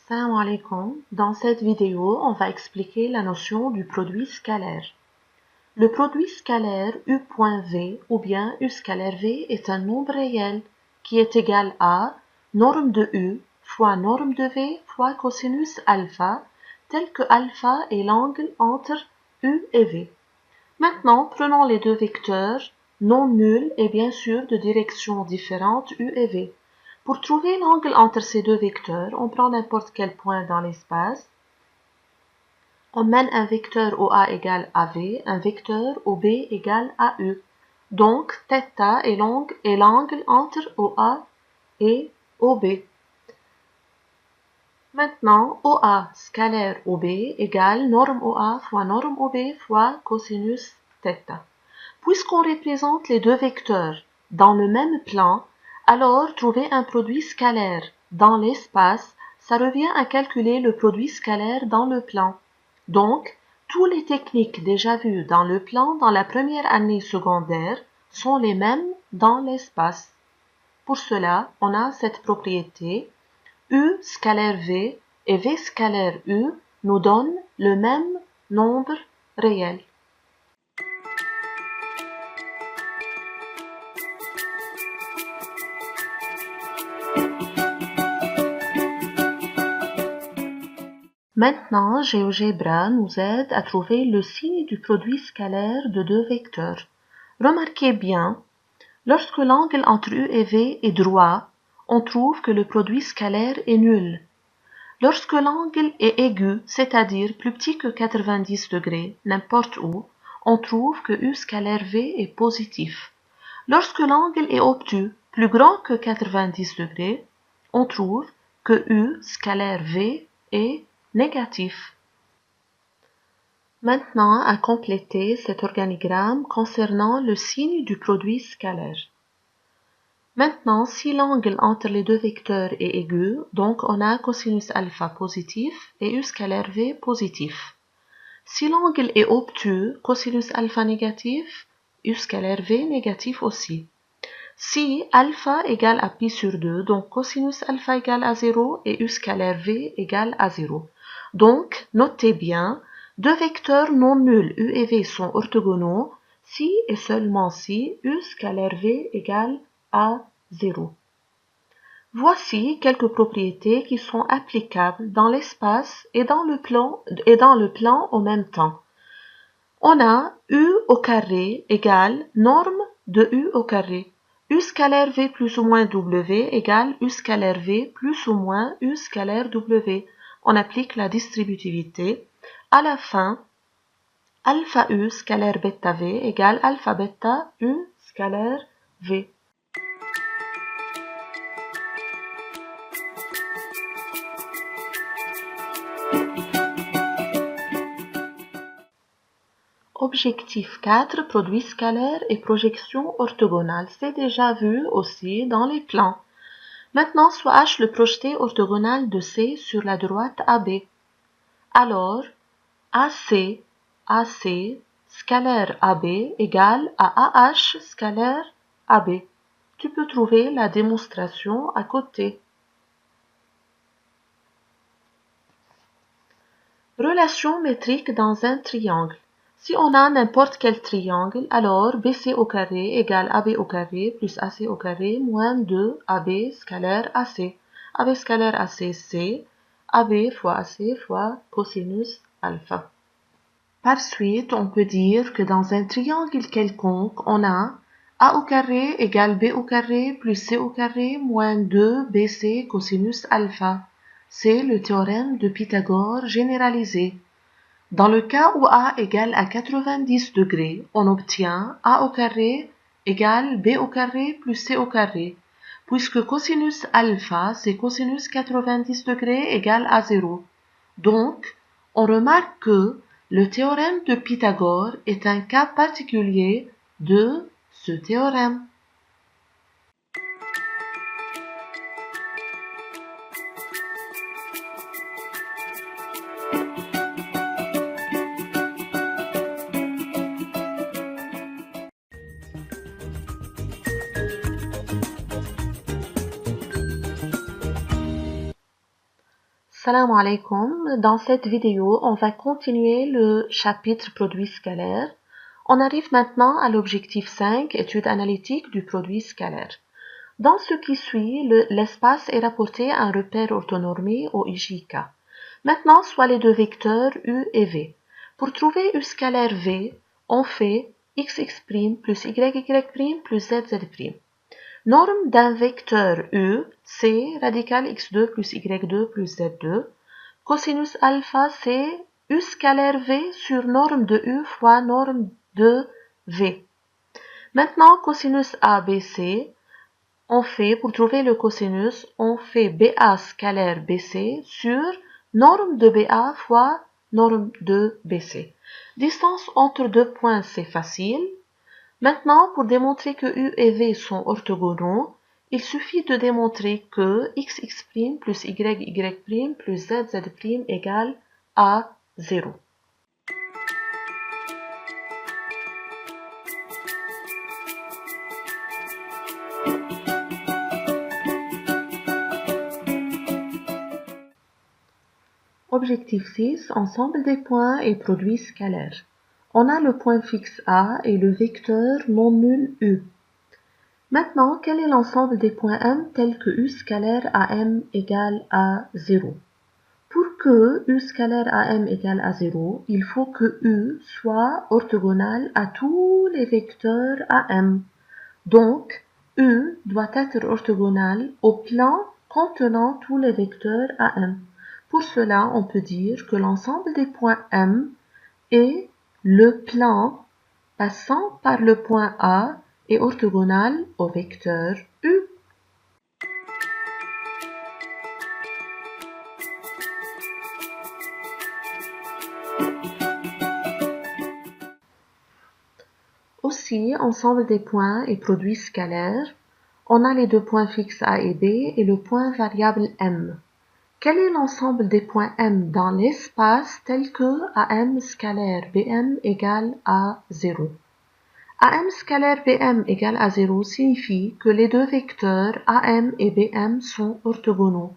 Salam alaikum. Dans cette vidéo, on va expliquer la notion du produit scalaire. Le produit scalaire U.V ou bien U scalaire V est un nombre réel qui est égal à norme de U fois norme de V fois cosinus alpha, tel que alpha est l'angle entre U et V. Maintenant, prenons les deux vecteurs non nuls et bien sûr de directions différentes U et V. Pour trouver l'angle entre ces deux vecteurs, on prend n'importe quel point dans l'espace. On mène un vecteur OA égale AV, un vecteur OB égale AU. Donc, θ est l'angle entre OA et OB. Maintenant, OA scalaire OB égale norme OA fois norme OB fois cosinus θ. Puisqu'on représente les deux vecteurs dans le même plan, alors trouver un produit scalaire dans l'espace, ça revient à calculer le produit scalaire dans le plan. Donc, toutes les techniques déjà vues dans le plan dans la première année secondaire sont les mêmes dans l'espace. Pour cela, on a cette propriété U scalaire V et V scalaire U nous donnent le même nombre réel. Maintenant, GeoGebra nous aide à trouver le signe du produit scalaire de deux vecteurs. Remarquez bien, lorsque l'angle entre U et V est droit, on trouve que le produit scalaire est nul. Lorsque l'angle est aigu, c'est-à-dire plus petit que 90 degrés, n'importe où, on trouve que U scalaire V est positif. Lorsque l'angle est obtus, plus grand que 90 degrés, on trouve que U scalaire V est négatif. Maintenant, à compléter cet organigramme concernant le signe du produit scalaire. Maintenant, si l'angle entre les deux vecteurs est aigu, donc on a cosinus alpha positif et U scalaire V positif. Si l'angle est obtus, cosinus alpha négatif, U scalaire V négatif aussi. Si alpha égale à pi sur 2, donc cosinus alpha égale à 0 et U scalaire V égale à 0. Donc, notez bien, deux vecteurs non nuls U et V sont orthogonaux si et seulement si U scalaire V égale à 0. Voici quelques propriétés qui sont applicables dans l'espace et dans le plan en même temps. On a U au carré égale norme de U au carré. U scalaire V plus ou moins W égale U scalaire V plus ou moins U scalaire W. On applique la distributivité. À la fin, alpha U scalaire bêta V égale alpha bêta U scalaire V. Objectif 4, produit scalaire et projection orthogonale. C'est déjà vu aussi dans les plans. Maintenant, soit H le projeté orthogonal de C sur la droite AB. Alors, AC scalaire AB égale à AH scalaire AB. Tu peux trouver la démonstration à côté. Relation métrique dans un triangle. Si on a n'importe quel triangle, alors BC au carré égale AB au carré plus AC au carré moins 2 AB scalaire AC. AB scalaire AC, c'est AB fois AC fois cosinus alpha. Par suite, on peut dire que dans un triangle quelconque, on a A au carré égale B au carré plus C au carré moins 2 BC cosinus alpha. C'est le théorème de Pythagore généralisé. Dans le cas où A égale à 90 degrés, on obtient A au carré égale B au carré plus C au carré, puisque cosinus alpha, c'est cosinus 90 degrés égale à 0. Donc, on remarque que le théorème de Pythagore est un cas particulier de ce théorème. Salam alaikum. Dans cette vidéo, on va continuer le chapitre produit scalaire. On arrive maintenant à l'objectif 5, étude analytique du produit scalaire. Dans ce qui suit, l'espace est rapporté à un repère orthonormé au IJK. Maintenant, soit les deux vecteurs U et V. Pour trouver U scalaire V, on fait xx' plus yy' plus zz'. Norme d'un vecteur U, c'est radical x2 plus y2 plus z2. Cosinus alpha, c'est U scalaire V sur norme de U fois norme de V. Maintenant, cosinus ABC, pour trouver le cosinus, on fait BA scalaire BC sur norme de BA fois norme de BC. Distance entre deux points, c'est facile. Maintenant, pour démontrer que U et V sont orthogonaux, il suffit de démontrer que xx' plus yy' plus zz' égale à 0. Objectif 6, ensemble des points et produit scalaire. On a le point fixe A et le vecteur non nul U. Maintenant, quel est l'ensemble des points M tels que U scalaire AM égale à 0? Pour que U scalaire AM égale à 0, il faut que U soit orthogonal à tous les vecteurs AM. Donc, U doit être orthogonal au plan contenant tous les vecteurs AM. Pour cela, on peut dire que l'ensemble des points M est le plan passant par le point A est orthogonal au vecteur U. Aussi, ensemble des points et produit scalaire, on a les deux points fixes A et B et le point variable M. Quel est l'ensemble des points M dans l'espace tel que AM scalaire BM égale à 0? AM scalaire BM égale à 0 signifie que les deux vecteurs AM et BM sont orthogonaux,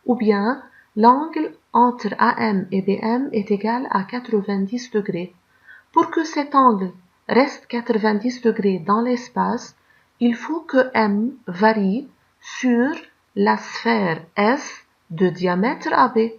ou bien l'angle entre AM et BM est égal à 90 degrés. Pour que cet angle reste 90 degrés dans l'espace, il faut que M varie sur la sphère S de diamètre AB.